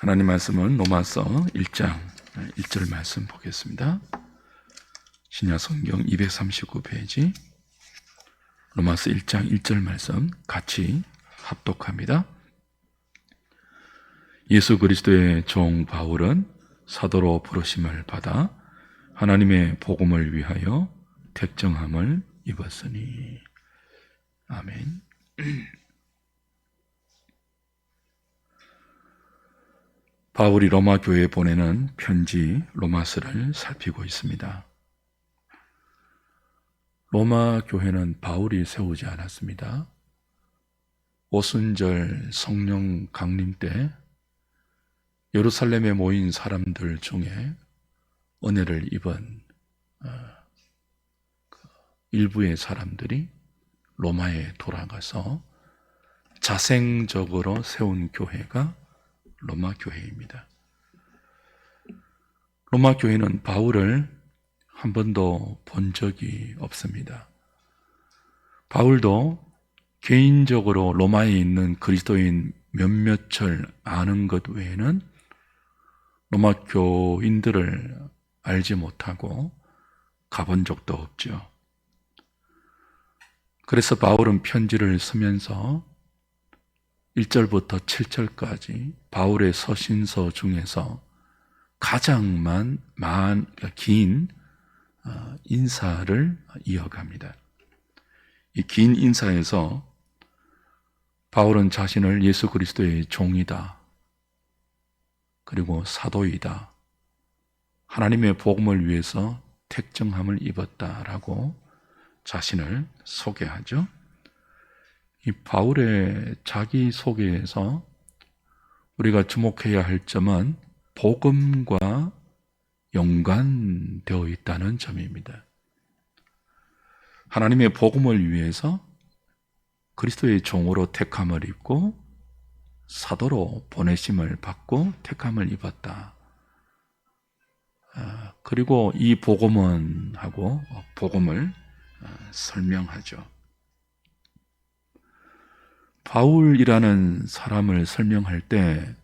하나님 말씀은 로마서 1장 1절 말씀 보겠습니다. 신약성경 239페이지 로마서 1장 1절 말씀 같이 합독합니다. 예수 그리스도의 종 바울은 사도로 부르심을 받아 하나님의 복음을 위하여 택정함을 입었으니. 아멘. 바울이 로마 교회에 보내는 편지 로마서를 살피고 있습니다. 로마 교회는 바울이 세우지 않았습니다. 오순절 성령 강림 때 예루살렘에 모인 사람들 중에 은혜를 입은 일부의 사람들이 로마에 돌아가서 자생적으로 세운 교회가 로마 교회입니다. 로마 교회는 바울을 한 번도 본 적이 없습니다. 바울도 개인적으로 로마에 있는 그리스도인 몇몇을 아는 것 외에는 로마 교인들을 알지 못하고 가본 적도 없죠. 그래서 바울은 편지를 쓰면서 1절부터 7절까지 바울의 서신서 중에서 가장 긴 인사를 이어갑니다. 이 긴 인사에서 바울은 자신을 예수 그리스도의 종이다, 그리고 사도이다, 하나님의 복음을 위해서 택정함을 입었다라고 자신을 소개하죠. 이 바울의 자기소개에서 우리가 주목해야 할 점은 복음과 연관되어 있다는 점입니다. 하나님의 복음을 위해서 그리스도의 종으로 택함을 입고 사도로 보내심을 받고 택함을 입었다. 그리고 이 복음은 하고 복음을 설명하죠. 바울이라는 사람을 설명할 때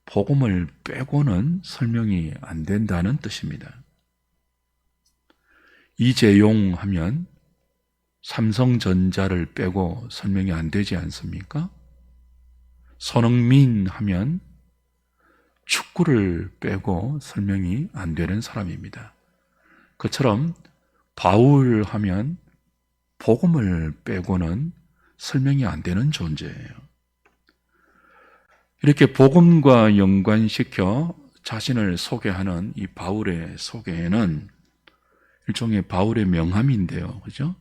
복음을 빼고는 설명이 안 된다는 뜻입니다. 이재용 하면 삼성전자를 빼고 설명이 안 되지 않습니까? 손흥민 하면 축구를 빼고 설명이 안 되는 사람입니다. 그처럼 바울 하면 복음을 빼고는 설명이 안 되는 존재예요. 이렇게 복음과 연관시켜 자신을 소개하는 이 바울의 소개에는 일종의 바울의 명함인데요. 그죠?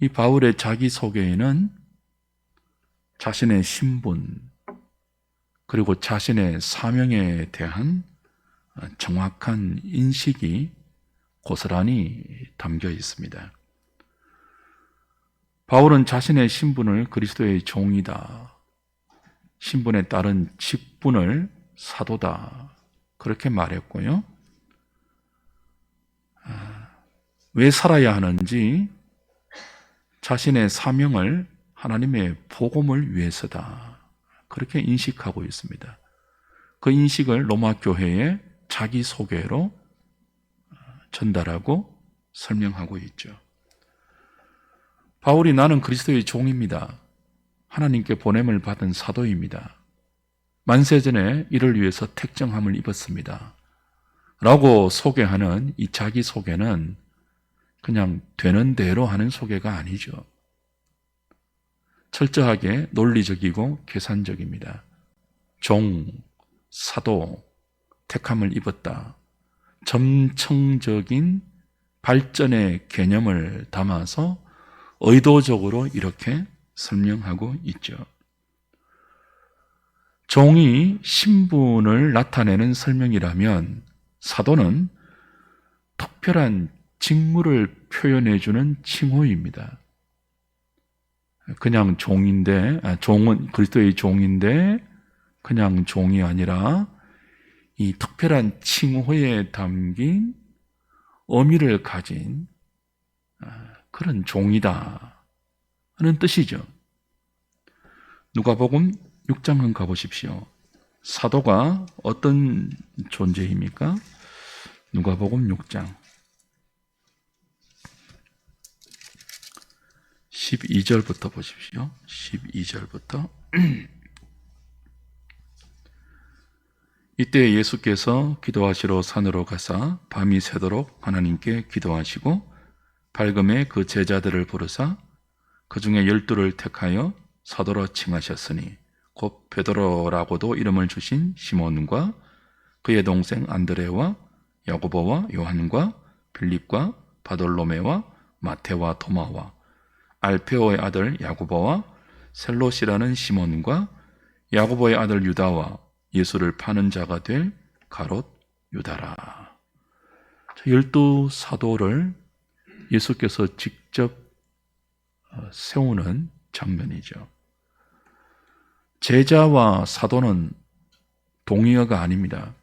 이 바울의 자기소개에는 자신의 신분, 그리고 자신의 사명에 대한 정확한 인식이 고스란히 담겨 있습니다. 바울은 자신의 신분을 그리스도의 종이다, 신분에 따른 직분을 사도다, 그렇게 말했고요. 왜 살아야 하는지 자신의 사명을 하나님의 복음을 위해서다, 그렇게 인식하고 있습니다. 그 인식을 로마 교회에 자기소개로 전달하고 설명하고 있죠. 바울이 나는 그리스도의 종입니다, 하나님께 보냄을 받은 사도입니다, 만세전에 이를 위해서 택정함을 입었습니다 라고 소개하는 이 자기소개는 그냥 되는 대로 하는 소개가 아니죠. 철저하게 논리적이고 계산적입니다. 종, 사도, 택함을 입었다, 점층적인 발전의 개념을 담아서 의도적으로 이렇게 설명하고 있죠. 종이 신분을 나타내는 설명이라면 사도는 특별한 직무를 표현해주는 칭호입니다. 그냥 종인데, 종은 그리스도의 종인데 그냥 종이 아니라 이 특별한 칭호에 담긴 의미를 가진 그런 종이다 하는 뜻이죠. 누가복음 6장 한 가보십시오. 사도가 어떤 존재입니까? 누가복음 6장 12절부터 보십시오. 12절부터 이때 예수께서 기도하시러 산으로 가사 밤이 새도록 하나님께 기도하시고 밝음에 그 제자들을 부르사 그 중에 12를 택하여 사도라 칭하셨으니 곧 베드로라고도 이름을 주신 시몬과 그의 동생 안드레와 야고보와 요한과 빌립과 바돌로메와 마테와 도마와 알페오의 아들 야고보와 셀롯이라는 시몬과 야고보의 아들 유다와 예수를 파는 자가 될 가롯 유다라. 12 사도를 예수께서 직접 세우는 장면이죠. 제자와 사도는 동의어가 아닙니다.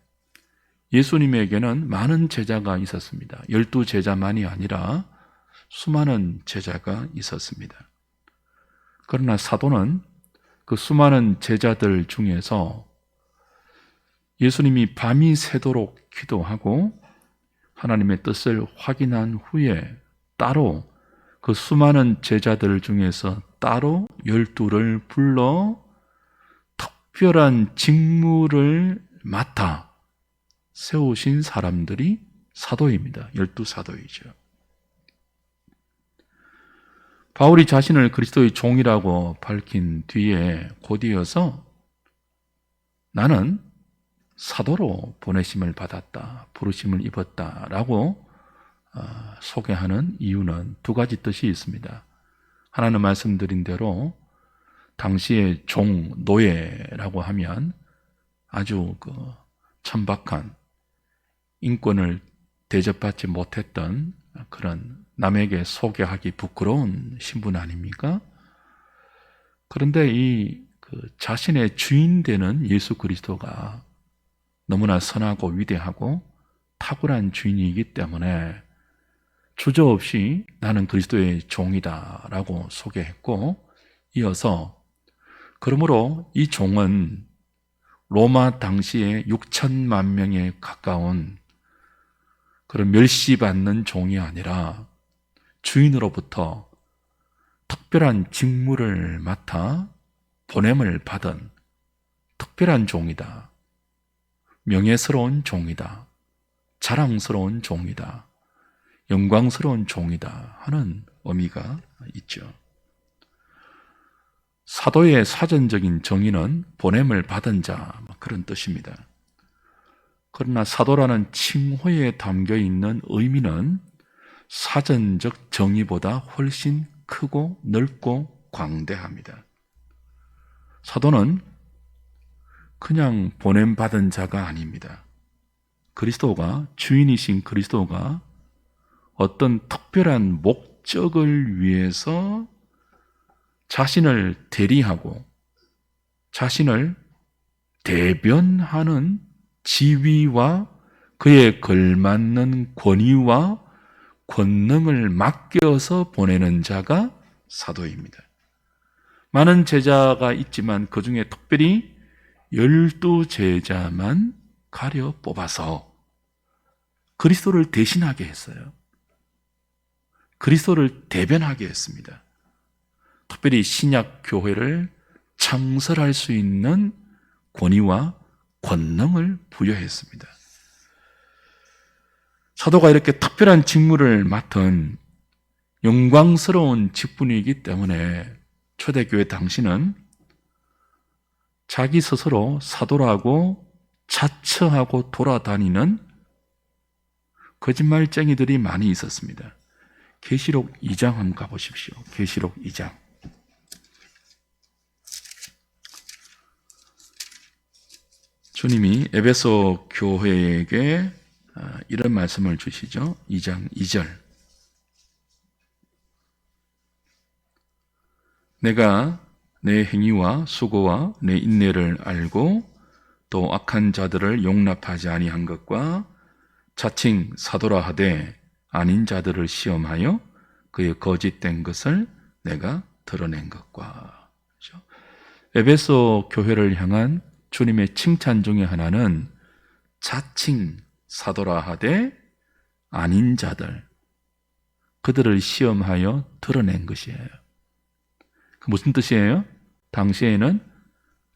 예수님에게는 많은 제자가 있었습니다. 12 제자만이 아니라 수많은 제자가 있었습니다. 그러나 사도는 그 수많은 제자들 중에서 예수님이 밤이 새도록 기도하고 하나님의 뜻을 확인한 후에 따로 그 수많은 제자들 중에서 따로 12를 불러 특별한 직무를 맡아 세우신 사람들이 사도입니다. 12 사도이죠. 바울이 자신을 그리스도의 종이라고 밝힌 뒤에 곧이어서 나는 사도로 보내심을 받았다, 부르심을 입었다라고 소개하는 이유는 두 가지 뜻이 있습니다. 하나는 말씀드린 대로 당시의 종, 노예라고 하면 아주 천박한 인권을 대접받지 못했던 그런 남에게 소개하기 부끄러운 신분 아닙니까? 그런데 이 자신의 주인 되는 예수 그리스도가 너무나 선하고 위대하고 탁월한 주인이기 때문에 주저없이 나는 그리스도의 종이다 라고 소개했고, 이어서 그러므로 이 종은 로마 당시에 6천만 명에 가까운 그런 멸시받는 종이 아니라 주인으로부터 특별한 직무를 맡아 보냄을 받은 특별한 종이다. 명예스러운 종이다. 자랑스러운 종이다. 영광스러운 종이다 하는 의미가 있죠. 사도의 사전적인 정의는 보냄을 받은 자, 그런 뜻입니다. 그러나 사도라는 칭호에 담겨 있는 의미는 사전적 정의보다 훨씬 크고 넓고 광대합니다. 사도는 그냥 보냄받은 자가 아닙니다. 그리스도가, 주인이신 그리스도가 어떤 특별한 목적을 위해서 자신을 대리하고 자신을 대변하는 지위와 그에 걸맞는 권위와 권능을 맡겨서 보내는 자가 사도입니다. 많은 제자가 있지만 그 중에 특별히 12 제자만 가려 뽑아서 그리스도를 대신하게 했어요. 그리스도를 대변하게 했습니다. 특별히 신약 교회를 창설할 수 있는 권위와 권능을 부여했습니다. 사도가 이렇게 특별한 직무를 맡은 영광스러운 직분이기 때문에 초대교회 당시는 자기 스스로 사도라고 자처하고 돌아다니는 거짓말쟁이들이 많이 있었습니다. 계시록 2장 한번 가보십시오. 계시록 2장. 주님이 에베소 교회에게 이런 말씀을 주시죠. 2장 2절. 내가 내 행위와 수고와 내 인내를 알고 또 악한 자들을 용납하지 아니한 것과 자칭 사도라 하되 아닌 자들을 시험하여 그의 거짓된 것을 내가 드러낸 것과. 그렇죠? 에베소 교회를 향한 주님의 칭찬 중에 하나는 자칭 사도라 하되 아닌 자들, 그들을 시험하여 드러낸 것이에요. 그 무슨 뜻이에요? 당시에는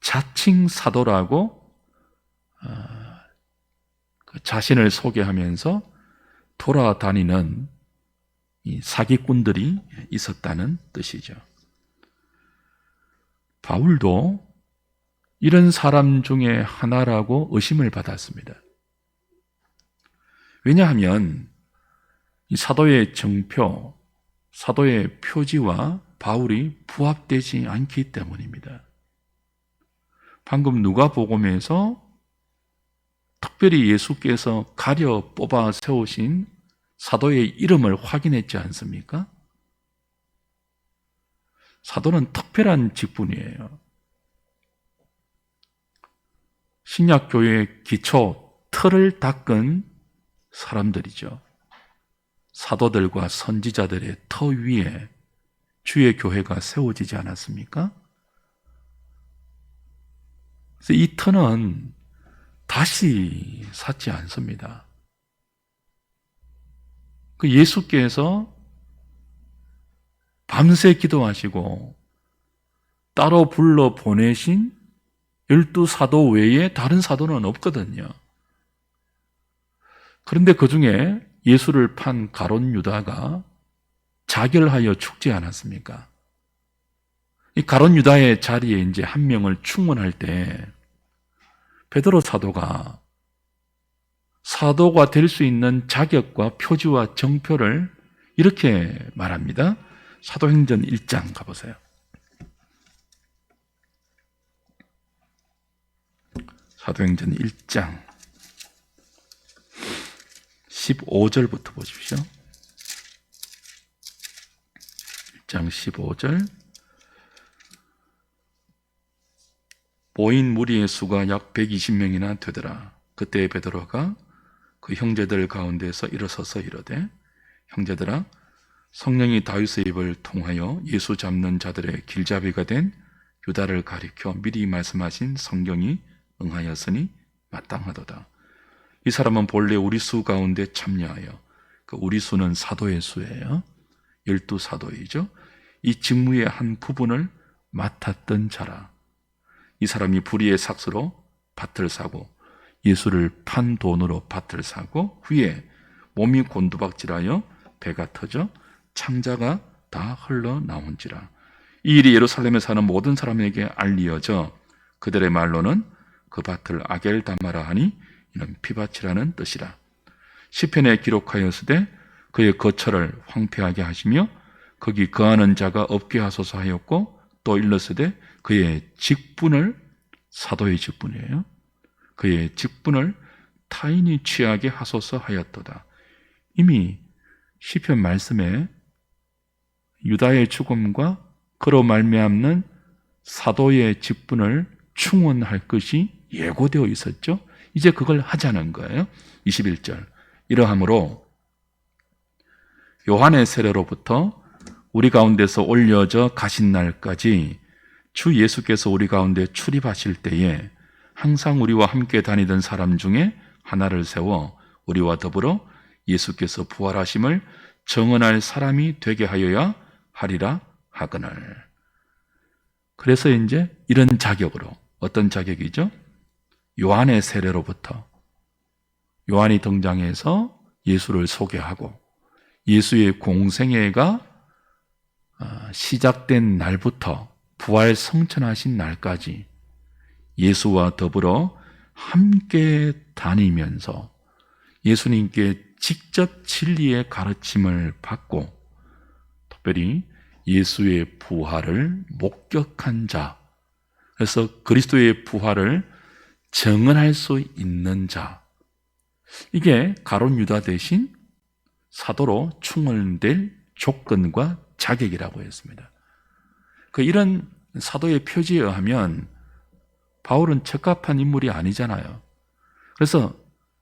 자칭 사도라고 자신을 소개하면서 돌아다니는 이 사기꾼들이 있었다는 뜻이죠. 바울도 이런 사람 중에 하나라고 의심을 받았습니다. 왜냐하면 이 사도의 정표, 사도의 표지와 바울이 부합되지 않기 때문입니다. 방금 누가복음에서 특별히 예수께서 가려 뽑아 세우신 사도의 이름을 확인했지 않습니까? 사도는 특별한 직분이에요. 신약교회의 기초, 틀을 닦은 사람들이죠. 사도들과 선지자들의 터 위에 주의 교회가 세워지지 않았습니까? 그래서 이 터는 다시 샀지 않습니다. 그 예수께서 밤새 기도하시고 따로 불러 보내신 12사도 외에 다른 사도는 없거든요. 그런데 그 중에 예수를 판 가룟 유다가 자결하여 죽지 않았습니까? 이 가룟 유다의 자리에 이제 한 명을 충원할 때 베드로 사도가 사도가 될 수 있는 자격과 표지와 정표를 이렇게 말합니다. 사도행전 1장 가보세요. 사도행전 1장 15절부터 보십시오. 1장 15절. 모인 무리의 수가 약 120명이나 되더라. 그때 베드로가 그 형제들 가운데서 일어서서 이르되, 형제들아, 성령이 다윗의 입을 통하여 예수 잡는 자들의 길잡이가 된 유다를 가리켜 미리 말씀하신 성경이 응하였으니 마땅하도다. 이 사람은 본래 우리 수 가운데 참여하여, 그 우리 수는 사도의 수예요. 12사도이죠. 이 직무의 한 부분을 맡았던 자라. 이 사람이 불의의 삭스로 밭을 사고 예수를 판 돈으로 밭을 사고 후에 몸이 곤두박질하여 배가 터져 창자가 다 흘러나온지라. 이 일이 예루살렘에 사는 모든 사람에게 알리어져 그들의 말로는 그 밭을 아겔다마라 하니 이는 피밭이라는 뜻이라. 시편에 기록하였으되 그의 거처를 황폐하게 하시며 거기 거하는 자가 없게 하소서 하였고, 또 일렀으되 그의 직분을, 사도의 직분이에요, 그의 직분을 타인이 취하게 하소서 하였도다. 이미 시편 말씀에 유다의 죽음과 그로 말미암는 사도의 직분을 충원할 것이 예고되어 있었죠. 이제 그걸 하자는 거예요. 21절. 이러함으로 요한의 세례로부터 우리 가운데서 올려져 가신 날까지 주 예수께서 우리 가운데 출입하실 때에 항상 우리와 함께 다니던 사람 중에 하나를 세워 우리와 더불어 예수께서 부활하심을 정언할 사람이 되게 하여야 하리라 하거늘. 그래서 이제 이런 자격으로, 어떤 자격이죠? 요한의 세례로부터 요한이 등장해서 예수를 소개하고 예수의 공생애가 시작된 날부터 부활 성천하신 날까지 예수와 더불어 함께 다니면서 예수님께 직접 진리의 가르침을 받고 특별히 예수의 부활을 목격한 자, 그래서 그리스도의 부활을 증언할 수 있는 자, 이게 가룟 유다 대신 사도로 충원될 조건과 자격이라고 했습니다. 이런 사도의 표지에 의하면 바울은 적합한 인물이 아니잖아요. 그래서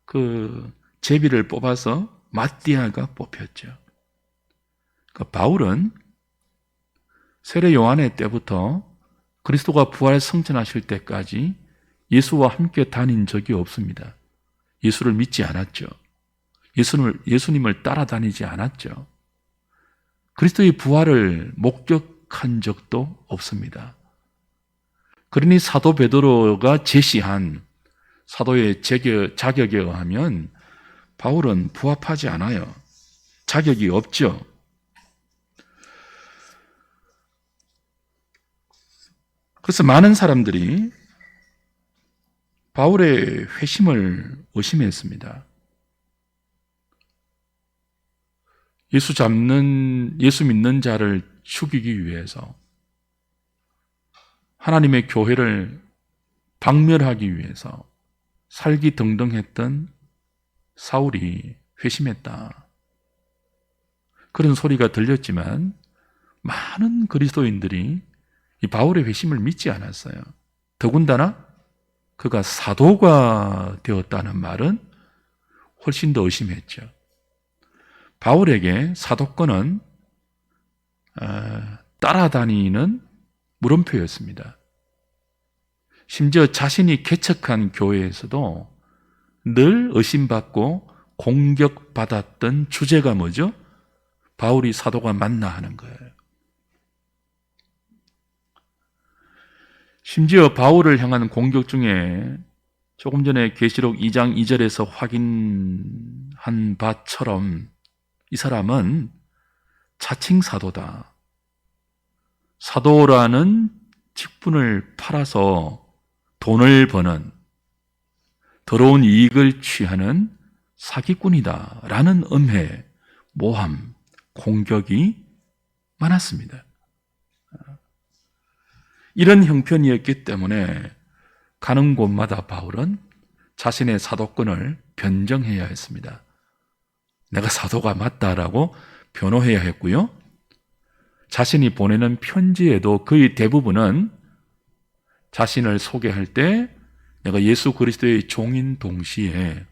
그 제비를 뽑아서 마띠아가 뽑혔죠. 바울은 세례 요한의 때부터 그리스도가 부활 성천하실 때까지 예수와 함께 다닌 적이 없습니다. 예수를 믿지 않았죠. 예수님을 따라다니지 않았죠. 그리스도의 부활을 목격한 적도 없습니다. 그러니 사도 베드로가 제시한 사도의 자격에 의하면 바울은 부합하지 않아요. 자격이 없죠. 그래서 많은 사람들이 바울의 회심을 의심했습니다. 예수 믿는 자를 죽이기 위해서, 하나님의 교회를 박멸하기 위해서 살기등등했던 사울이 회심했다. 그런 소리가 들렸지만 많은 그리스도인들이 이 바울의 회심을 믿지 않았어요. 더군다나 그가 사도가 되었다는 말은 훨씬 더 의심했죠. 바울에게 사도권은 따라다니는 물음표였습니다. 심지어 자신이 개척한 교회에서도 늘 의심받고 공격받았던 주제가 뭐죠? 바울이 사도가 맞나 하는 거예요. 심지어 바울을 향한 공격 중에 조금 전에 계시록 2장 2절에서 확인한 바처럼 이 사람은 자칭 사도다. 사도라는 직분을 팔아서 돈을 버는 더러운 이익을 취하는 사기꾼이다 라는 음해, 모함, 공격이 많았습니다. 이런 형편이었기 때문에 가는 곳마다 바울은 자신의 사도권을 변정해야 했습니다. 내가 사도가 맞다라고 변호해야 했고요. 자신이 보내는 편지에도 거의 대부분은 자신을 소개할 때 내가 예수 그리스도의 종인 동시에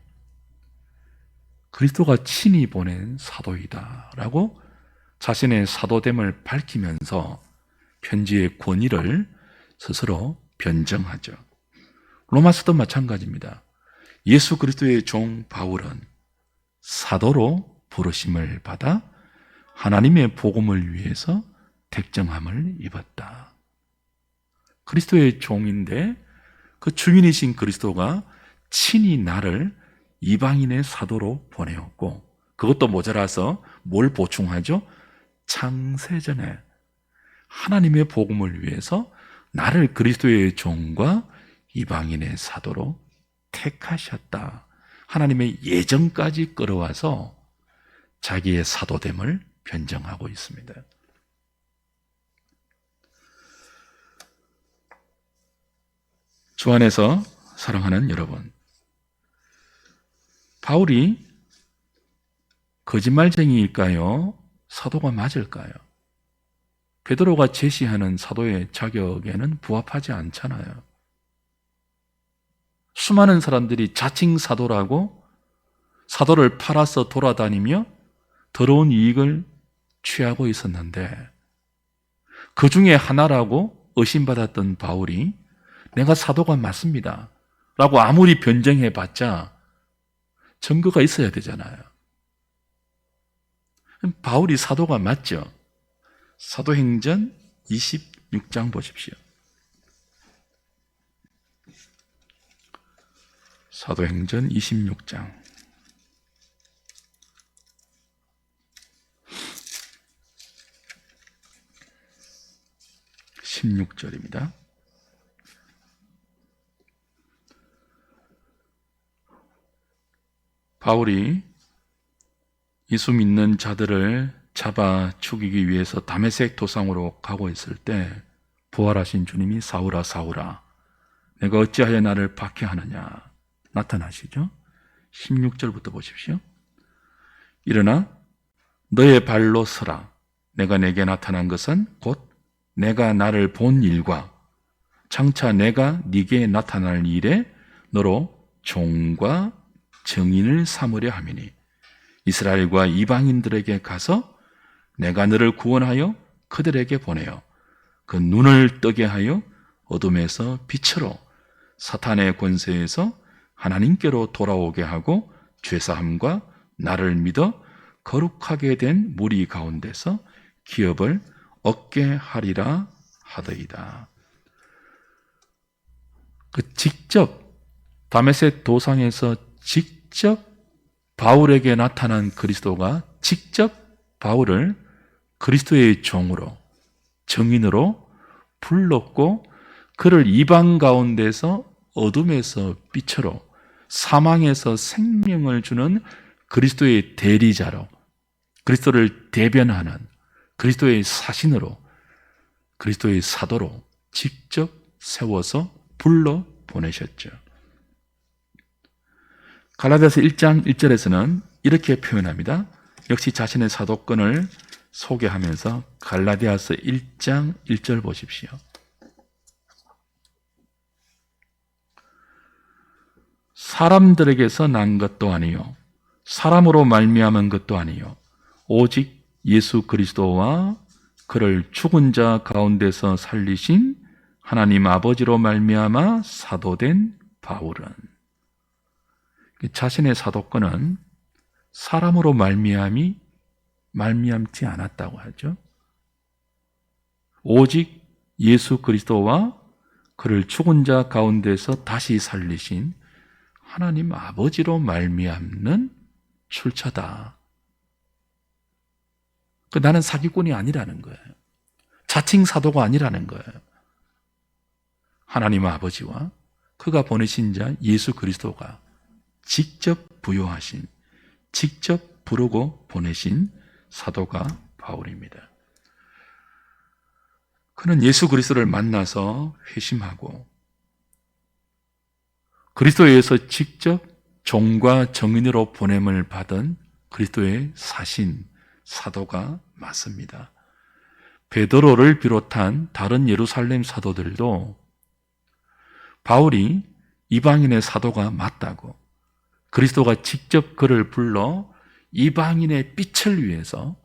그리스도가 친히 보낸 사도이다라고 자신의 사도됨을 밝히면서 편지의 권위를 스스로 변정하죠. 로마서도 마찬가지입니다. 예수 그리스도의 종 바울은 사도로 부르심을 받아 하나님의 복음을 위해서 택정함을 입었다. 그리스도의 종인데 그 주인이신 그리스도가 친히 나를 이방인의 사도로 보내었고, 그것도 모자라서 뭘 보충하죠? 창세전에 하나님의 복음을 위해서 나를 그리스도의 종과 이방인의 사도로 택하셨다. 하나님의 예정까지 끌어와서 자기의 사도됨을 변정하고 있습니다. 주 안에서 사랑하는 여러분, 바울이 거짓말쟁이일까요? 사도가 맞을까요? 베드로가 제시하는 사도의 자격에는 부합하지 않잖아요. 수많은 사람들이 자칭 사도라고 사도를 팔아서 돌아다니며 더러운 이익을 취하고 있었는데, 그 중에 하나라고 의심받았던 바울이 내가 사도가 맞습니다 라고 아무리 변정해봤자 증거가 있어야 되잖아요. 바울이 사도가 맞죠? 사도행전 26장 보십시오. 사도행전 26장 16절입니다. 바울이 예수 믿는 자들을 잡아 죽이기 위해서 다메섹 도상으로 가고 있을 때 부활하신 주님이 사울아 사울아 내가 어찌하여 나를 박해하느냐 나타나시죠. 16절부터 보십시오. 일어나 너의 발로 서라. 내가 내게 나타난 것은 곧 내가 나를 본 일과 장차 내가 네게 나타날 일에 너로 종과 증인을 삼으려 함이니 이스라엘과 이방인들에게 가서 내가 너를 구원하여 그들에게 보내어 그 눈을 뜨게 하여 어둠에서 빛으로 사탄의 권세에서 하나님께로 돌아오게 하고 죄사함과 나를 믿어 거룩하게 된 무리 가운데서 기업을 얻게 하리라 하더이다. 직접 다메섹 도상에서 직접 바울에게 나타난 그리스도가 직접 바울을 그리스도의 종으로, 증인으로 불렀고 그를 이방 가운데서 어둠에서 빛으로, 사망에서 생명을 주는 그리스도의 대리자로, 그리스도를 대변하는 그리스도의 사신으로, 그리스도의 사도로 직접 세워서 불러 보내셨죠. 갈라디아서 1장 1절에서는 이렇게 표현합니다. 역시 자신의 사도권을 소개하면서 갈라디아서 1장 1절 보십시오. 사람들에게서 난 것도 아니요 사람으로 말미암은 것도 아니요 오직 예수 그리스도와 그를 죽은 자 가운데서 살리신 하나님 아버지로 말미암아 사도된 바울은, 자신의 사도권은 사람으로 말미암지 않았다고 하죠. 오직 예수 그리스도와 그를 죽은 자 가운데서 다시 살리신 하나님 아버지로 말미암는 출처다. 나는 사기꾼이 아니라는 거예요. 자칭 사도가 아니라는 거예요. 하나님 아버지와 그가 보내신 자 예수 그리스도가 직접 부여하신, 직접 부르고 보내신 사도가 바울입니다. 그는 예수 그리스도를 만나서 회심하고 그리스도에 의해서 직접 종과 정인으로 보냄을 받은 그리스도의 사신, 사도가 맞습니다. 베드로를 비롯한 다른 예루살렘 사도들도 바울이 이방인의 사도가 맞다고, 그리스도가 직접 그를 불러 이방인의 빛을 위해서,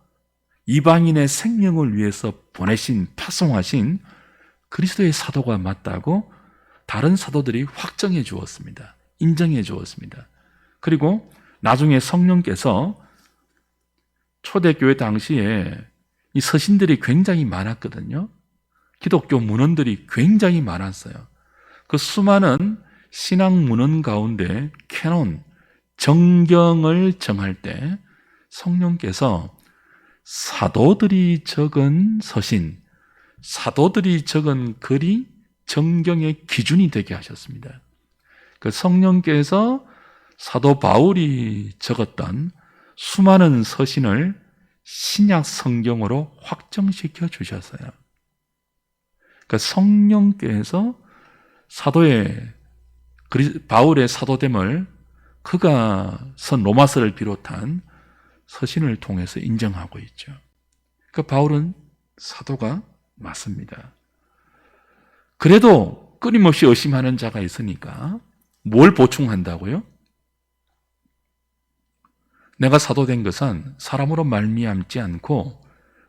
이방인의 생명을 위해서 보내신, 파송하신 그리스도의 사도가 맞다고 다른 사도들이 확정해 주었습니다. 인정해 주었습니다. 그리고 나중에 성령께서 초대교회 당시에 이 서신들이 굉장히 많았거든요. 기독교 문헌들이 굉장히 많았어요. 그 수많은 신앙 문헌 가운데 캐논, 정경을 정할 때 성령께서 사도들이 적은 서신, 사도들이 적은 글이 정경의 기준이 되게 하셨습니다. 그 성령께서 사도 바울이 적었던 수많은 서신을 신약 성경으로 확정시켜 주셨어요. 그 성령께서 바울의 사도됨을 그가 쓴 로마서를 비롯한 서신을 통해서 인정하고 있죠. 그 바울은 사도가 맞습니다. 그래도 끊임없이 의심하는 자가 있으니까 뭘 보충한다고요? 내가 사도된 것은 사람으로 말미암지 않고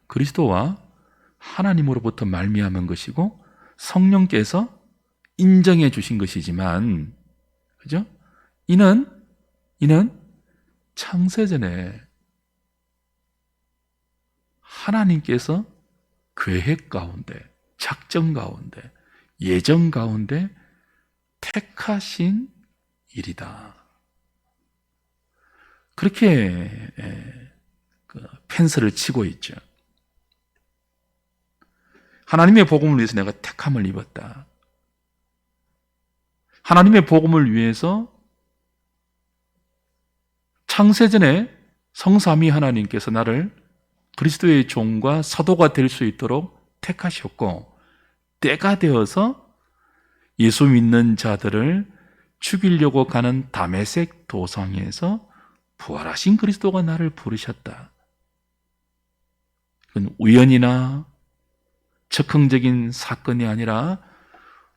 그리스도와 하나님으로부터 말미암은 것이고 성령께서 인정해 주신 것이지만, 그죠? 이는 창세전에 하나님께서 계획 가운데, 작정 가운데, 예정 가운데 택하신 일이다. 그렇게 펜스를 치고 있죠. 하나님의 복음을 위해서 내가 택함을 입었다. 하나님의 복음을 위해서 창세전에 성삼위 하나님께서 나를 그리스도의 종과 사도가 될 수 있도록 택하셨고, 때가 되어서 예수 믿는 자들을 죽이려고 가는 다메섹 도상에서 부활하신 그리스도가 나를 부르셨다. 그건 우연이나 즉흥적인 사건이 아니라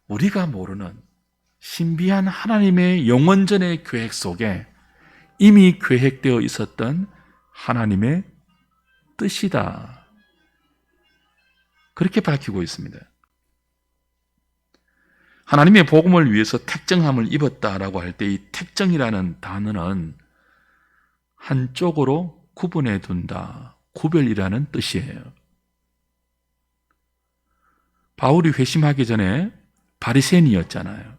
우리가 모르는 신비한 하나님의 영원전의 계획 속에 이미 계획되어 있었던 하나님의 뜻이다. 그렇게 밝히고 있습니다. 하나님의 복음을 위해서 택정함을 입었다라고 할 때 이 택정이라는 단어는 한쪽으로 구분해 둔다, 구별이라는 뜻이에요. 바울이 회심하기 전에 바리새인이었잖아요.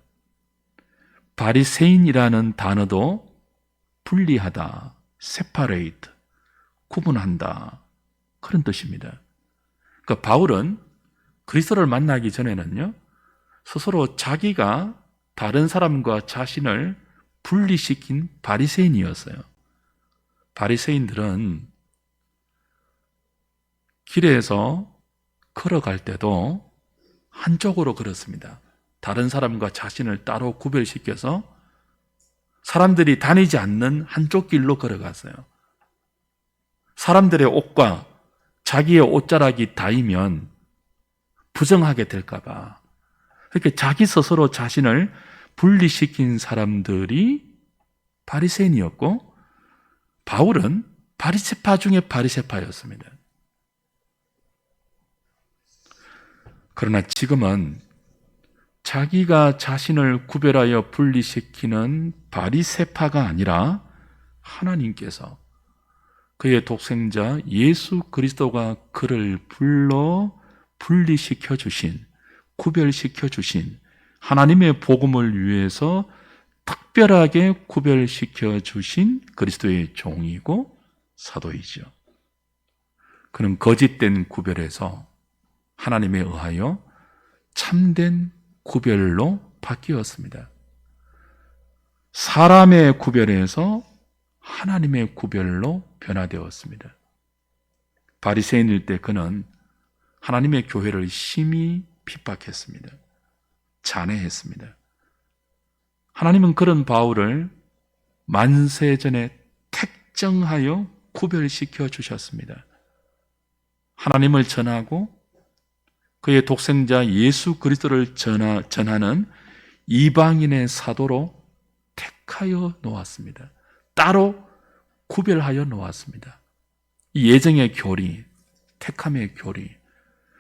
바리새인이라는 단어도 분리하다, separate, 구분한다, 그런 뜻입니다. 그러니까 바울은 그리스도를 만나기 전에는요, 스스로 자기가 다른 사람과 자신을 분리시킨 바리새인이었어요. 바리새인들은 길에서 걸어갈 때도 한쪽으로 걸었습니다. 다른 사람과 자신을 따로 구별시켜서 사람들이 다니지 않는 한쪽 길로 걸어갔어요. 사람들의 옷과 자기의 옷자락이 닿으면 부정하게 될까 봐 이렇게 자기 스스로 자신을 분리시킨 사람들이 바리새인이었고, 바울은 바리새파 중에 바리새파였습니다. 그러나 지금은 자기가 자신을 구별하여 분리시키는 바리새파가 아니라 하나님께서 그의 독생자 예수 그리스도가 그를 불러 분리시켜 주신, 구별시켜 주신 하나님의 복음을 위해서 특별하게 구별시켜 주신 그리스도의 종이고 사도이죠. 그는 거짓된 구별에서 하나님에 의하여 참된 구별로 바뀌었습니다. 사람의 구별에서 하나님의 구별로 변화되었습니다. 바리새인일 때 그는 하나님의 교회를 심히 핍박했습니다. 잔해했습니다. 하나님은 그런 바울을 만세전에 택정하여 구별시켜 주셨습니다. 하나님을 전하고 그의 독생자 예수 그리스도를 전하는 이방인의 사도로 택하여 놓았습니다. 따로 구별하여 놓았습니다. 이 예정의 교리, 택함의 교리,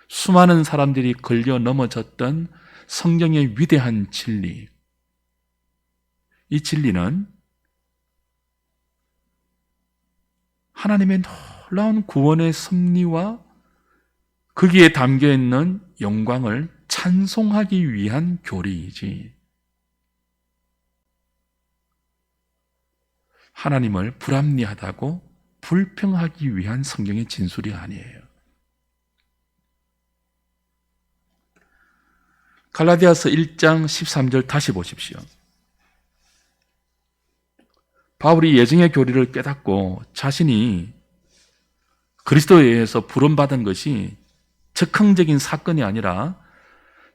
수많은 사람들이 걸려 넘어졌던 성경의 위대한 진리, 이 진리는 하나님의 놀라운 구원의 섭리와 거기에 담겨있는 영광을 찬송하기 위한 교리이지, 하나님을 불합리하다고 불평하기 위한 성경의 진술이 아니에요. 갈라디아서 1장 13절 다시 보십시오. 바울이 예정의 교리를 깨닫고 자신이 그리스도에 의해서 부름받은 것이 즉흥적인 사건이 아니라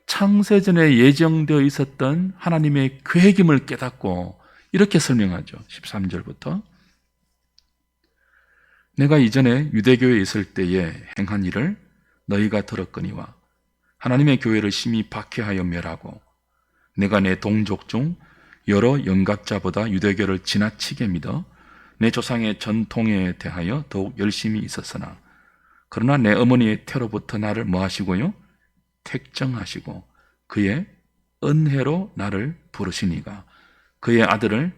창세전에 예정되어 있었던 하나님의 계획임을 깨닫고 이렇게 설명하죠. 13절부터 내가 이전에 유대교에 있을 때에 행한 일을 너희가 들었거니와 하나님의 교회를 심히 박해하여 멸하고 내가 내 동족 중 여러 영각자보다 유대교를 지나치게 믿어 내 조상의 전통에 대하여 더욱 열심히 있었으나 그러나 내 어머니의 태로부터 나를 뭐하시고요? 택정하시고 그의 은혜로 나를 부르시니가 그의 아들을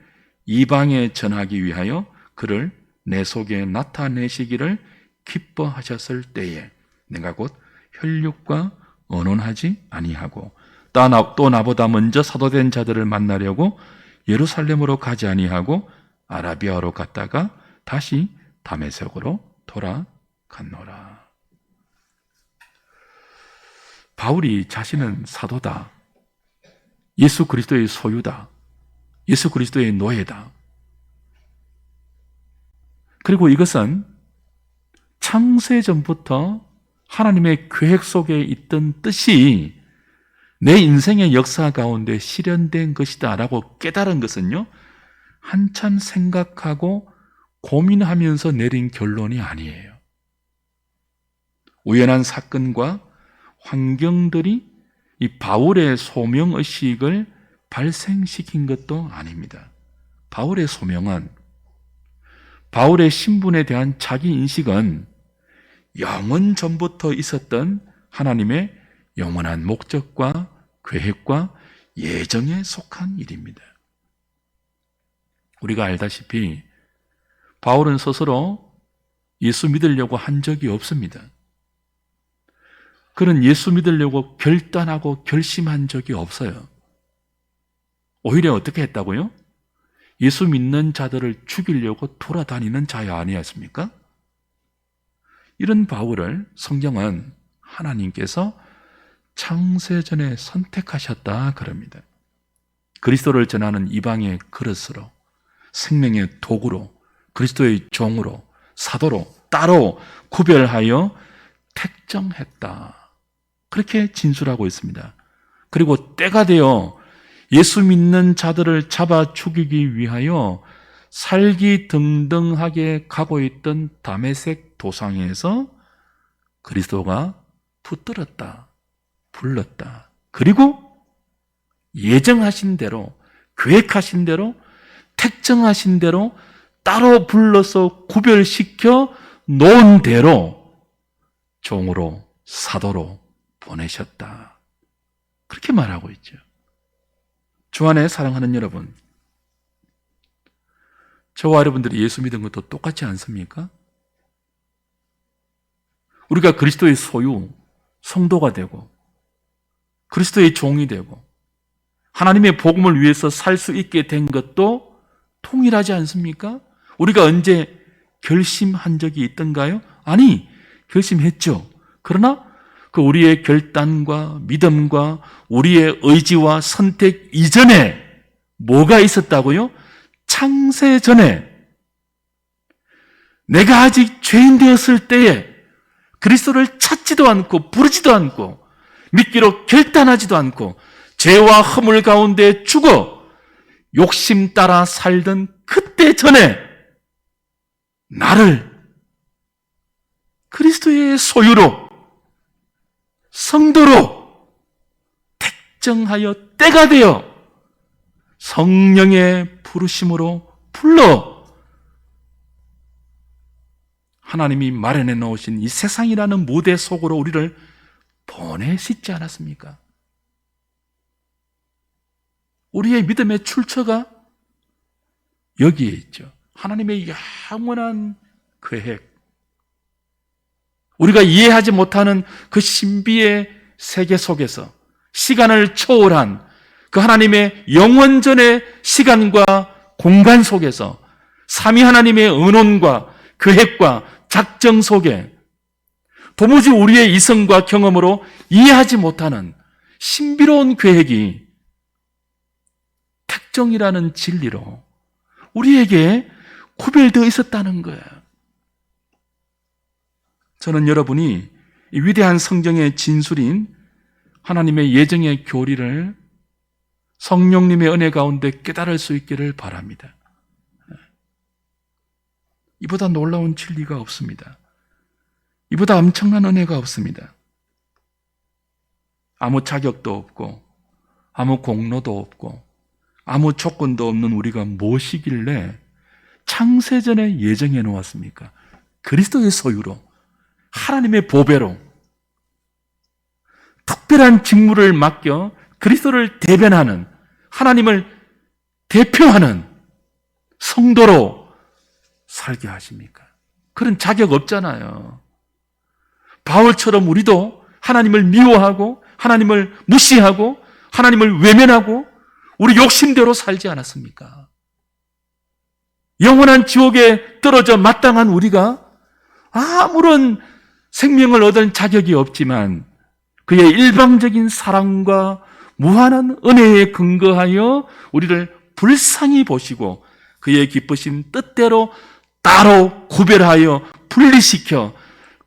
이방에 전하기 위하여 그를 내 속에 나타내시기를 기뻐하셨을 때에 내가 곧 혈육과 언언하지 아니하고 또 나보다 먼저 사도된 자들을 만나려고 예루살렘으로 가지 아니하고 아라비아로 갔다가 다시 다메섹으로 돌아갔노라. 바울이 자신은 사도다, 예수 그리스도의 소유다, 예수 그리스도의 노예다. 그리고 이것은 창세전부터 하나님의 계획 속에 있던 뜻이 내 인생의 역사 가운데 실현된 것이다 라고 깨달은 것은요, 한참 생각하고 고민하면서 내린 결론이 아니에요. 우연한 사건과 환경들이 이 바울의 소명의식을 발생시킨 것도 아닙니다. 바울의 소명은, 바울의 신분에 대한 자기 인식은 영원 전부터 있었던 하나님의 영원한 목적과 계획과 예정에 속한 일입니다. 우리가 알다시피 바울은 스스로 예수 믿으려고 한 적이 없습니다. 그는 예수 믿으려고 결단하고 결심한 적이 없어요. 오히려 어떻게 했다고요? 예수 믿는 자들을 죽이려고 돌아다니는 자야 아니었습니까? 이런 바울을 성경은 하나님께서 창세전에 선택하셨다 그럽니다. 그리스도를 전하는 이방의 그릇으로, 생명의 도구로, 그리스도의 종으로, 사도로 따로 구별하여 택정했다. 그렇게 진술하고 있습니다. 그리고 때가 되어 예수 믿는 자들을 잡아 죽이기 위하여 살기등등하게 가고 있던 다메섹 도상에서 그리스도가 붙들었다, 불렀다. 그리고 예정하신 대로, 계획하신 대로, 택정하신 대로 따로 불러서 구별시켜 놓은 대로 종으로, 사도로 보내셨다. 그렇게 말하고 있죠. 주 안에 사랑하는 여러분, 저와 여러분들이 예수 믿은 것도 똑같지 않습니까? 우리가 그리스도의 소유, 성도가 되고 그리스도의 종이 되고 하나님의 복음을 위해서 살 수 있게 된 것도 통일하지 않습니까? 우리가 언제 결심한 적이 있던가요? 아니, 결심했죠. 그러나 그 우리의 결단과 믿음과 우리의 의지와 선택 이전에 뭐가 있었다고요? 창세 전에 내가 아직 죄인 되었을 때에 그리스도를 찾지도 않고 부르지도 않고 믿기로 결단하지도 않고 죄와 허물 가운데 죽어 욕심 따라 살던 그때 전에 나를 그리스도의 소유로 성도로 택정하여 때가 되어 성령의 부르심으로 불러 하나님이 마련해 놓으신 이 세상이라는 무대 속으로 우리를 보내시지 않았습니까? 우리의 믿음의 출처가 여기에 있죠. 하나님의 영원한 계획, 우리가 이해하지 못하는 그 신비의 세계 속에서 시간을 초월한 그 하나님의 영원전의 시간과 공간 속에서 삼위 하나님의 은원과 계획과 작정 속에 도무지 우리의 이성과 경험으로 이해하지 못하는 신비로운 계획이 택정이라는 진리로 우리에게 구별되어 있었다는 거예요. 저는 여러분이 이 위대한 성경의 진술인 하나님의 예정의 교리를 성령님의 은혜 가운데 깨달을 수 있기를 바랍니다. 이보다 놀라운 진리가 없습니다. 이보다 엄청난 은혜가 없습니다. 아무 자격도 없고 아무 공로도 없고 아무 조건도 없는 우리가 무엇이길래 창세전에 예정해 놓았습니까? 그리스도의 소유로, 하나님의 보배로 특별한 직무를 맡겨 그리스도를 대변하는, 하나님을 대표하는 성도로 살게 하십니까? 그런 자격 없잖아요. 바울처럼 우리도 하나님을 미워하고 하나님을 무시하고 하나님을 외면하고 우리 욕심대로 살지 않았습니까? 영원한 지옥에 떨어져 마땅한 우리가 아무런 생명을 얻을 자격이 없지만 그의 일방적인 사랑과 무한한 은혜에 근거하여 우리를 불쌍히 보시고 그의 기쁘신 뜻대로 따로 구별하여 분리시켜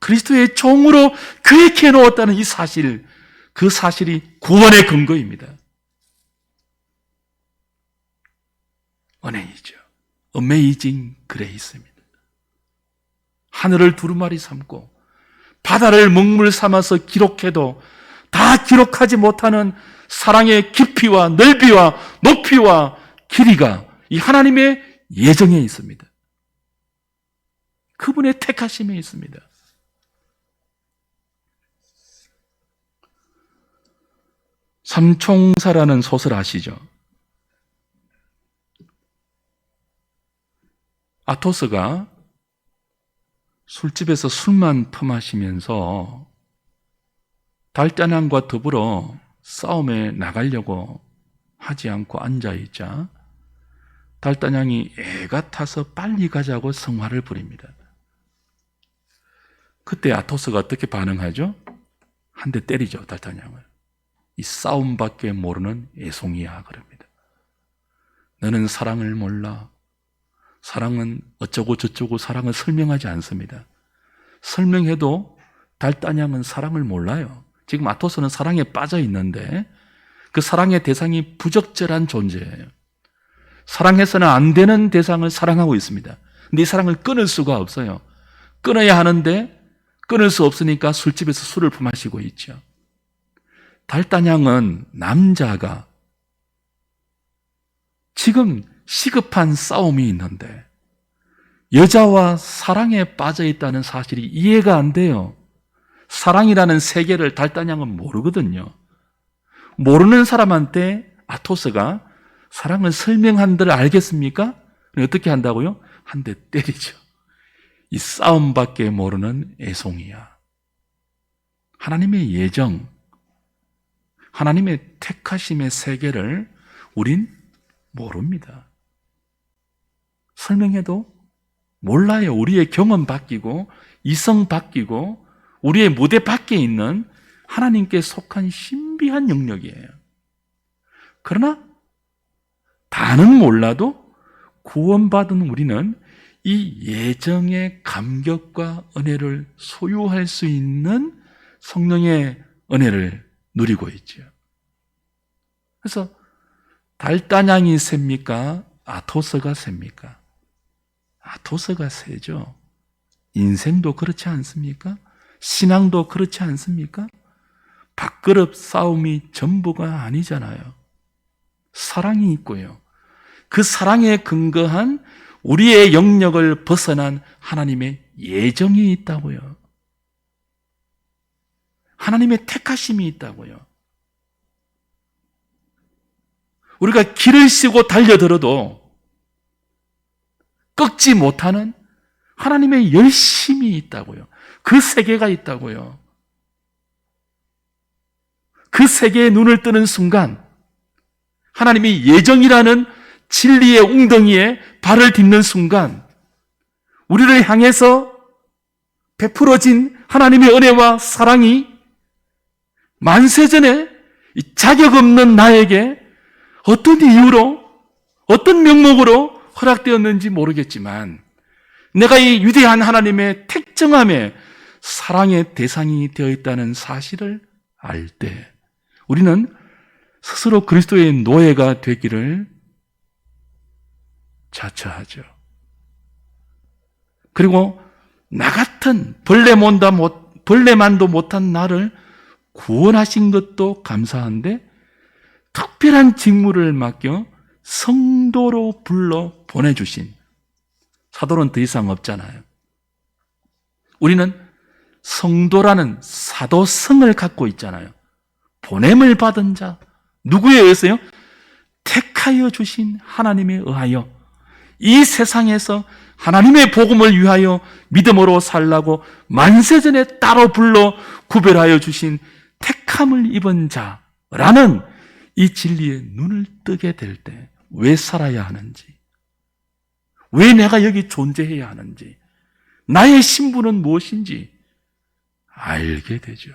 그리스도의 종으로 계획해 놓았다는 이 사실, 그 사실이 구원의 근거입니다. 은혜이죠. Amazing Grace입니다. 하늘을 두루마리 삼고 바다를 먹물 삼아서 기록해도 다 기록하지 못하는 사랑의 깊이와 넓이와 높이와 길이가 이 하나님의 예정에 있습니다. 그분의 택하심에 있습니다. 삼총사라는 소설 아시죠? 아토스가 술집에서 술만 퍼마시면서 달단양과 더불어 싸움에 나가려고 하지 않고 앉아있자 달단양이 애가 타서 빨리 가자고 성화를 부립니다. 그때 아토스가 어떻게 반응하죠? 한 대 때리죠, 달단양을. 이 싸움밖에 모르는 애송이야, 그럽니다. 너는 사랑을 몰라. 사랑은 어쩌고 저쩌고 사랑을 설명하지 않습니다. 설명해도 달단양은 사랑을 몰라요. 지금 아토스는 사랑에 빠져 있는데 그 사랑의 대상이 부적절한 존재예요. 사랑해서는 안 되는 대상을 사랑하고 있습니다. 근데 이 사랑을 끊을 수가 없어요. 끊어야 하는데 끊을 수 없으니까 술집에서 술을 품마시고 있죠. 달단양은 남자가 지금 시급한 싸움이 있는데 여자와 사랑에 빠져 있다는 사실이 이해가 안 돼요. 사랑이라는 세계를 달단양은 모르거든요. 모르는 사람한테 아토스가 사랑을 설명한들 알겠습니까? 어떻게 한다고요? 한 대 때리죠. 이 싸움밖에 모르는 애송이야. 하나님의 예정, 하나님의 택하심의 세계를 우린 모릅니다. 설명해도 몰라요. 우리의 경험 바뀌고 이성 바뀌고 우리의 무대 밖에 있는 하나님께 속한 신비한 영역이에요. 그러나 다는 몰라도 구원받은 우리는 이 예정의 감격과 은혜를 소유할 수 있는 성령의 은혜를 누리고 있죠. 그래서 달단양이 셉니까? 아토스가 셉니까? 아토스가 세죠. 인생도 그렇지 않습니까? 신앙도 그렇지 않습니까? 밥그릇 싸움이 전부가 아니잖아요. 사랑이 있고요. 그 사랑에 근거한 우리의 영역을 벗어난 하나님의 예정이 있다고요. 하나님의 택하심이 있다고요. 우리가 길을 쉬고 달려들어도 꺾지 못하는 하나님의 열심이 있다고요. 그 세계가 있다고요. 그 세계에 눈을 뜨는 순간 하나님이 예정이라는 진리의 웅덩이에 발을 딛는 순간 우리를 향해서 베풀어진 하나님의 은혜와 사랑이 만세전에 자격 없는 나에게 어떤 이유로 어떤 명목으로 허락되었는지 모르겠지만 내가 이 위대한 하나님의 택정함에 사랑의 대상이 되어 있다는 사실을 알 때 우리는 스스로 그리스도의 노예가 되기를 자처하죠. 그리고 나 같은 벌레만도 못한 나를 구원하신 것도 감사한데 특별한 직무를 맡겨 성도로 불러 보내주신 사도는 더 이상 없잖아요. 우리는 성도라는 사도성을 갖고 있잖아요. 보냄을 받은 자, 누구에 의해서요? 택하여 주신 하나님에 의하여 이 세상에서 하나님의 복음을 위하여 믿음으로 살라고 만세전에 따로 불러 구별하여 주신 택함을 입은 자라는 이 진리에 눈을 뜨게 될 때 왜 살아야 하는지, 왜 내가 여기 존재해야 하는지, 나의 신분은 무엇인지 알게 되죠.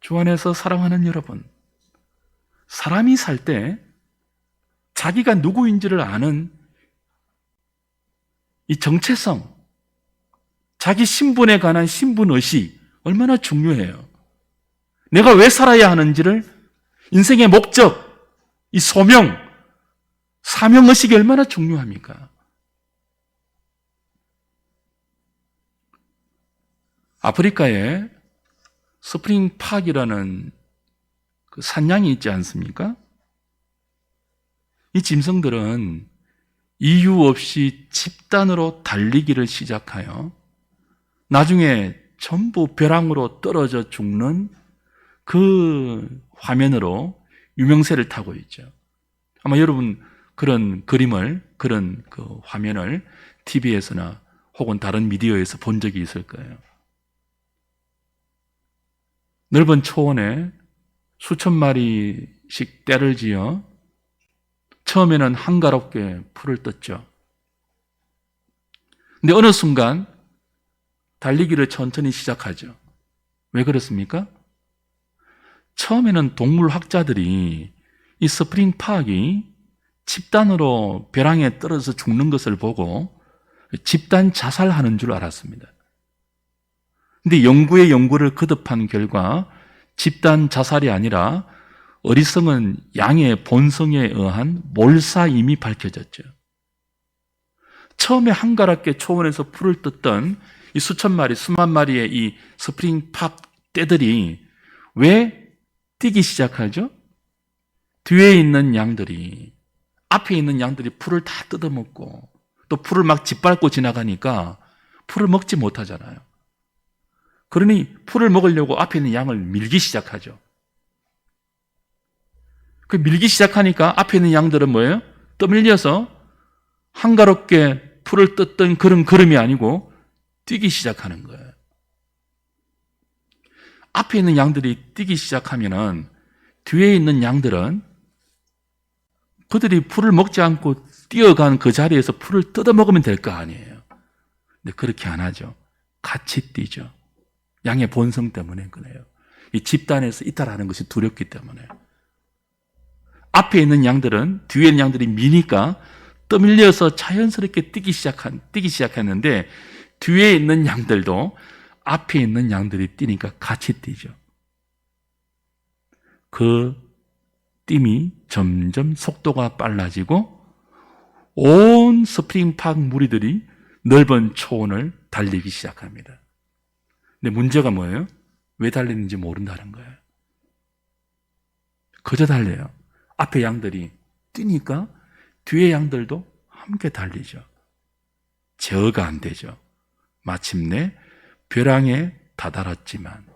주 안에서 사랑하는 여러분, 사람이 살 때 자기가 누구인지를 아는 이 정체성, 자기 신분에 관한 신분의식 얼마나 중요해요. 내가 왜 살아야 하는지를, 인생의 목적, 이 소명, 사명의식이 얼마나 중요합니까? 아프리카에 스프링 팍이라는 그 산양이 있지 않습니까? 이 짐승들은 이유 없이 집단으로 달리기를 시작하여 나중에 전부 벼랑으로 떨어져 죽는 그 화면으로 유명세를 타고 있죠. 아마 여러분 그런 그림을, 그런 그 화면을 TV에서나 혹은 다른 미디어에서 본 적이 있을 거예요. 넓은 초원에 수천 마리씩 떼를 지어 처음에는 한가롭게 풀을 떴죠. 근데 어느 순간 달리기를 천천히 시작하죠. 왜 그렇습니까? 처음에는 동물학자들이 이 스프링 파악이 집단으로 벼랑에 떨어져서 죽는 것을 보고 집단 자살하는 줄 알았습니다. 근데 연구를 거듭한 결과 집단 자살이 아니라 어리석은 양의 본성에 의한 몰사임이 밝혀졌죠. 처음에 한가롭게 초원에서 풀을 떴던 이 수천 마리, 수만 마리의 이 스프링 팝 떼들이 왜 뛰기 시작하죠? 뒤에 있는 양들이, 앞에 있는 양들이 풀을 다 뜯어먹고 또 풀을 막 짓밟고 지나가니까 풀을 먹지 못하잖아요. 그러니 풀을 먹으려고 앞에 있는 양을 밀기 시작하죠. 그 밀기 시작하니까 앞에 있는 양들은 뭐예요? 떠밀려서 한가롭게 풀을 뜯던 그런 걸음이 아니고 뛰기 시작하는 거예요. 앞에 있는 양들이 뛰기 시작하면은 뒤에 있는 양들은 그들이 풀을 먹지 않고 뛰어간 그 자리에서 풀을 뜯어먹으면 될 거 아니에요. 근데 그렇게 안 하죠. 같이 뛰죠. 양의 본성 때문에 그래요. 이 집단에서 이탈하는 것이 두렵기 때문에. 앞에 있는 양들은 뒤에 있는 양들이 미니까 떠밀려서 자연스럽게 뛰기 시작했는데 뒤에 있는 양들도 앞에 있는 양들이 뛰니까 같이 뛰죠. 그 띠이 점점 속도가 빨라지고 온 스프링팍 무리들이 넓은 초원을 달리기 시작합니다. 근데 문제가 뭐예요? 왜 달리는지 모른다는 거예요. 그저 달려요. 앞에 양들이 뛰니까 뒤에 양들도 함께 달리죠. 제어가 안 되죠. 마침내 벼랑에 다다랐지만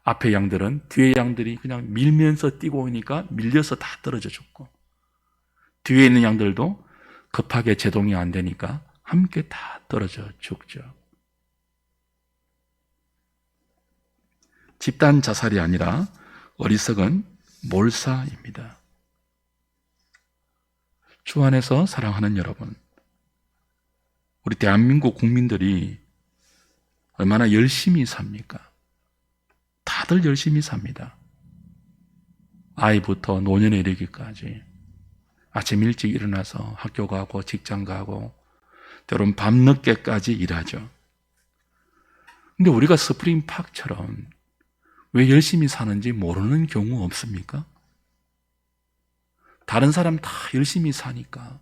앞에 양들은 뒤에 양들이 그냥 밀면서 뛰고 오니까 밀려서 다 떨어져 죽고 뒤에 있는 양들도 급하게 제동이 안 되니까 함께 다 떨어져 죽죠. 집단 자살이 아니라 어리석은 몰사입니다. 주 안에서 사랑하는 여러분, 우리 대한민국 국민들이 얼마나 열심히 삽니까? 다들 열심히 삽니다. 아이부터 노년에 이르기까지 아침 일찍 일어나서 학교 가고 직장 가고 때로는 밤늦게까지 일하죠. 근데 우리가 스프링팍처럼 왜 열심히 사는지 모르는 경우 없습니까? 다른 사람 다 열심히 사니까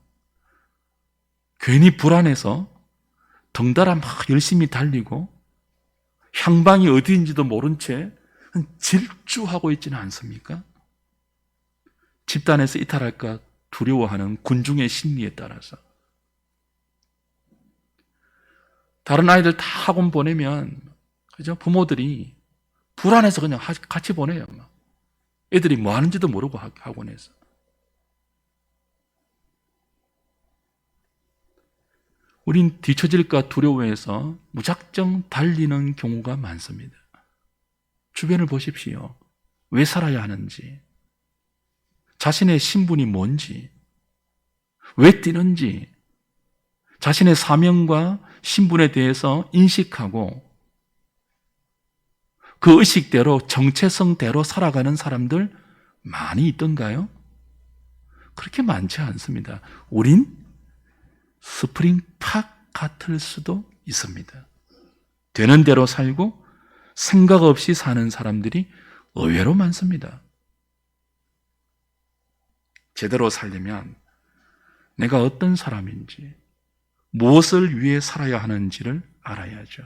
괜히 불안해서 덩달아 막 열심히 달리고 향방이 어디인지도 모른 채 질주하고 있지는 않습니까? 집단에서 이탈할까 두려워하는 군중의 심리에 따라서 다른 아이들 다 학원 보내면 그죠? 부모들이 불안해서 그냥 같이 보내요. 애들이 뭐 하는지도 모르고 학원에서. 우린 뒤처질까 두려워해서 무작정 달리는 경우가 많습니다. 주변을 보십시오. 왜 살아야 하는지, 자신의 신분이 뭔지, 왜 뛰는지, 자신의 사명과 신분에 대해서 인식하고 그 의식대로 정체성대로 살아가는 사람들 많이 있던가요? 그렇게 많지 않습니다. 우린 스프링팍 같을 수도 있습니다. 되는 대로 살고 생각 없이 사는 사람들이 의외로 많습니다. 제대로 살려면 내가 어떤 사람인지, 무엇을 위해 살아야 하는지를 알아야죠.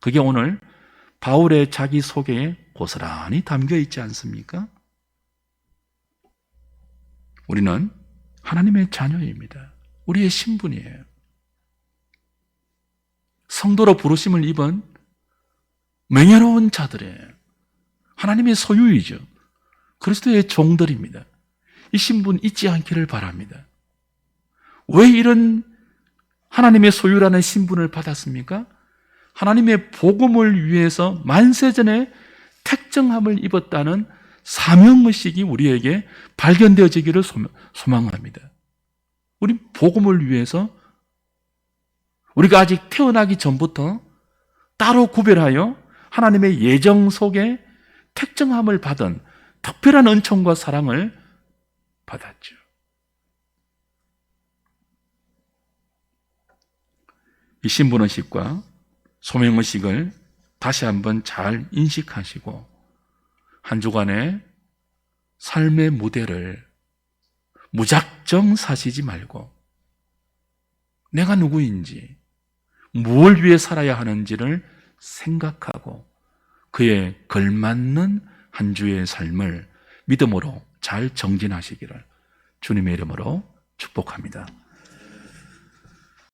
그게 오늘 바울의 자기소개에 고스란히 담겨 있지 않습니까? 우리는 하나님의 자녀입니다. 우리의 신분이에요. 성도로 부르심을 입은 명예로운 자들의 하나님의 소유이죠. 그리스도의 종들입니다. 이 신분 잊지 않기를 바랍니다. 왜 이런 하나님의 소유라는 신분을 받았습니까? 하나님의 복음을 위해서 만세전에 택정함을 입었다는 사명의식이 우리에게 발견되어지기를 소망합니다. 우리 복음을 위해서 우리가 아직 태어나기 전부터 따로 구별하여 하나님의 예정 속에 택정함을 받은 특별한 은총과 사랑을 받았죠. 이 신분의식과 소명의식을 다시 한번 잘 인식하시고 한 주간의 삶의 무대를 무작정 사시지 말고 내가 누구인지 무엇을 위해 살아야 하는지를 생각하고 그에 걸맞는 한 주의 삶을 믿음으로 잘 정진하시기를 주님의 이름으로 축복합니다.